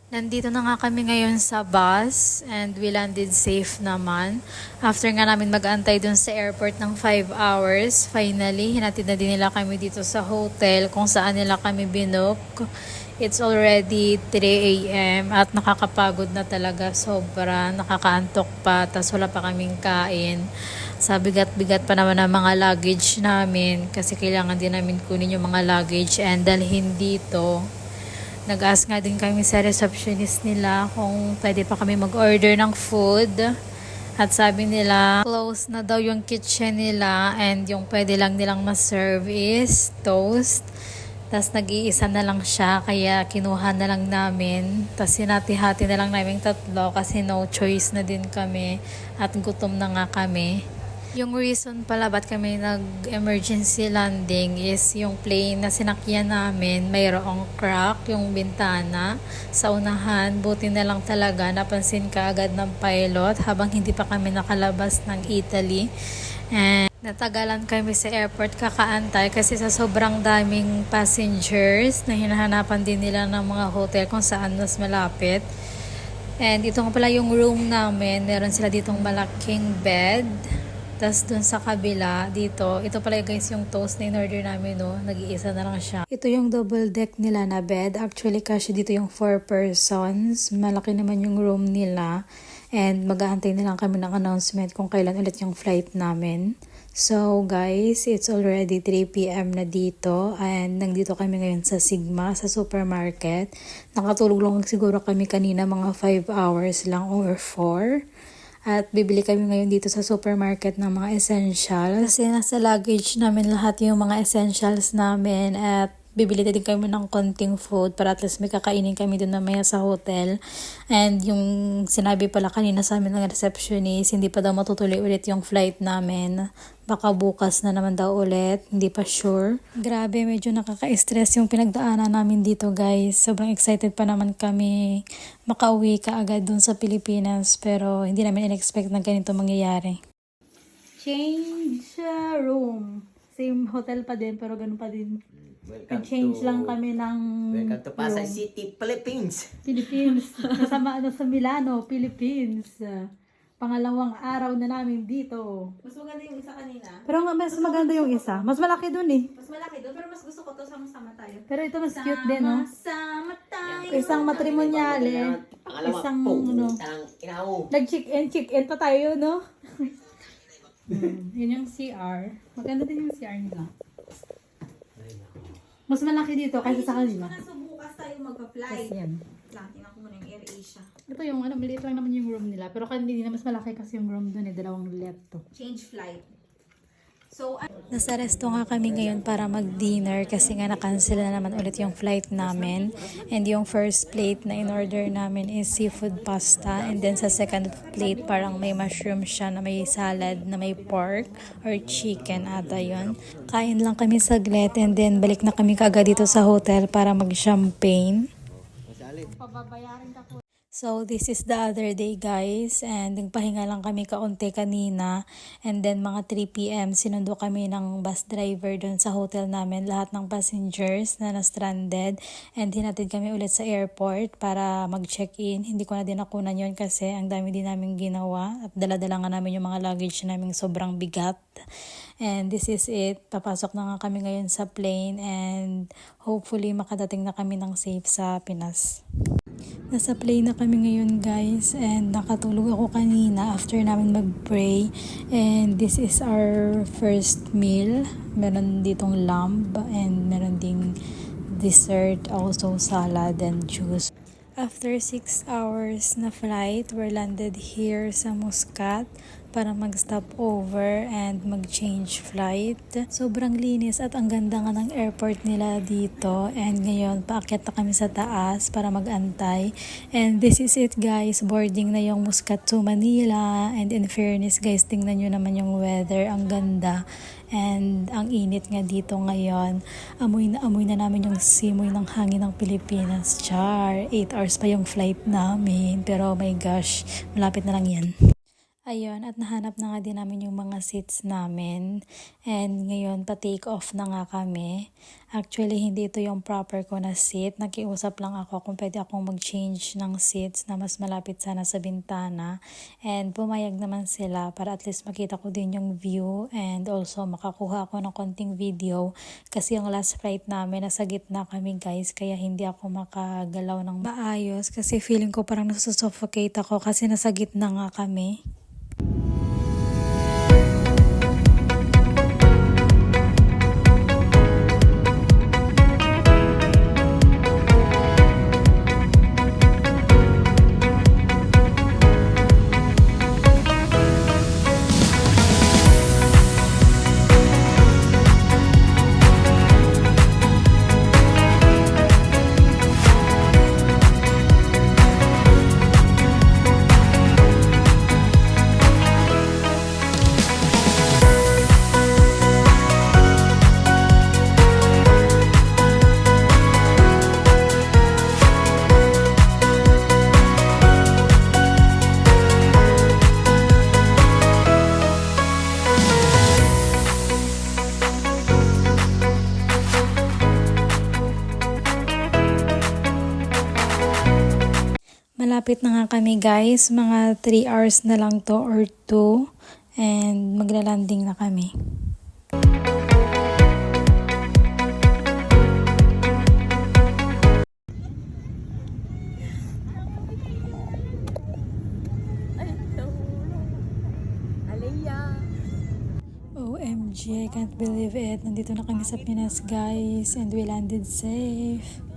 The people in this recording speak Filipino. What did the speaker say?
Nandito na nga kami ngayon sa bus and we landed safe naman. After nga namin mag-antay dun sa airport ng 5 hours, finally, hinatid na din nila kami dito sa hotel kung saan nila kami binook. It's already 3 a.m. at nakakapagod na talaga sobra, nakakaantok pa, tas wala pa kaming kain. Sa bigat-bigat pa naman ang mga luggage namin kasi kailangan din namin kunin yung mga luggage and dalhin dito. Nag-ask nga din kami sa receptionist nila kung pwede pa kami mag-order ng food. At sabi nila, close na daw yung kitchen nila and yung pwede lang nilang ma-serve is toast. Tapos nag-iisa na lang siya, kaya kinuha na lang namin. Tapos sinati-hati na lang namin tatlo kasi no choice na din kami at gutom na nga kami. Yung reason pala ba't kami nag-emergency landing is yung plane na sinakyan namin mayroong crack yung bintana sa unahan. Buti na lang talaga napansin ka agad ng pilot habang hindi pa kami nakalabas ng Italy. And natagalan kami sa airport kakaantay kasi sa sobrang daming passengers na hinahanapan din nila ng mga hotel kung saan mas malapit. And ito nga pala yung room namin. Meron sila ditong malaking bed. Tapos dun sa kabila, dito, ito pala guys yung toast na in-order namin, no? Nag-iisa na lang siya. Ito yung double deck nila na bed. Actually, kasi dito yung 4 persons. Malaki naman yung room nila. And mag-aantay na lang kami ng announcement kung kailan ulit yung flight namin. So guys, it's already 3 p.m. na dito. And nandito kami ngayon sa Sigma, sa supermarket. Nakatulog lang siguro kami kanina mga 5 hours lang or 4. At bibili kami ngayon dito sa supermarket ng mga essentials. Kasi nasa luggage namin lahat yung mga essentials namin. At bibili din kami ng konting food para at least may kakainin kami doon mamaya sa hotel. And yung sinabi pala kanina sa amin ng receptionist, hindi pa daw matutuloy ulit yung flight namin. Baka bukas na naman daw ulit, hindi pa sure. Grabe, medyo nakaka-stress yung pinagdaanan namin dito guys. Sobrang excited pa naman kami makauwi kaagad dun sa Pilipinas. Pero hindi namin in-expect na ganito mangyayari. Change room. Same hotel pa din pero ganun pa din. Nag-change lang kami ng Welcome to Pasay City, Philippines. Kasama sa Milano, Philippines. Pangalawang araw na namin dito. Mas maganda yung isa kanina. Pero mas maganda yung isa. Mas malaki dun eh. Mas malaki doon, pero mas gusto ko to sama-sama tayo. Pero ito mas cute din, no? Sama tayo. Isang matrimonyale. Pangalawa, Isang, ang inaw. Nag-check-in pa tayo, no? Yun yung CR. Maganda din yung CR nila. Mas malaki dito kaysa sa kanila. So bukas tayo magpa-fly. Kasi yan. Lang, tingnan ko muna yung AirAsia. Ito yung maliit lang naman yung room nila. Pero kanina mas malaki kasi yung room dun eh. Dalawang leto. Change flight. So, Nasa resto nga kami ngayon para mag-dinner kasi nga na-cancel na naman ulit yung flight namin. And yung first plate na in-order namin is seafood pasta. And then sa second plate parang may mushroom siya na may salad na may pork or chicken ata yun. Kain lang kami saglit and then balik na kami kaagad dito sa hotel para mag-champagne. So, this is the other day guys and nagpahinga lang kami kaunti kanina and then mga 3 p.m. sinundo kami ng bus driver doon sa hotel namin, lahat ng passengers na na-stranded and hinatid kami ulit sa airport para mag-check-in. Hindi ko na din nakunan yun kasi ang dami din namin ginawa at dala-dala nga namin yung mga luggage namin sobrang bigat. And this is it. Papasok na nga kami ngayon sa plane and hopefully makadating na kami ng safe sa Pinas. Nasa plane na kami ngayon guys and nakatulog ako kanina after namin mag-pray and this is our first meal. Meron ditong lamb and meron ding dessert, also salad and juice. After 6 hours na flight, we're landed here sa Muscat para mag-stop over and mag-change flight. Sobrang linis at ang ganda nga ng airport nila dito. And ngayon, paakyat na kami sa taas para mag-antay. And this is it guys, boarding na yung Muscat to Manila. And in fairness guys, tingnan nyo naman yung weather, ang ganda. And ang init nga dito ngayon. Amoy na namin yung simoy ng hangin ng Pilipinas. Char, 8 hours pa yung flight namin. Pero oh my gosh, malapit na lang yan. Ayun, at nahanap na nga din namin yung mga seats namin. And ngayon, pa-take off na nga kami. Actually, hindi ito yung proper ko na seat. Nakiusap lang ako kung pwede akong mag-change ng seats na mas malapit sana sa bintana. And pumayag naman sila para at least makita ko din yung view and also makakuha ako ng konting video. Kasi yung last flight namin, nasa gitna kami guys, kaya hindi ako makagalaw ng maayos. Kasi feeling ko parang nasusuffocate ako kasi nasa gitna nga kami. Malapit na nga kami guys, mga 3 hours na lang to or 2 and magla-landing na kami. OMG, I can't believe it. Nandito na kami sa Pinas guys and we landed safe.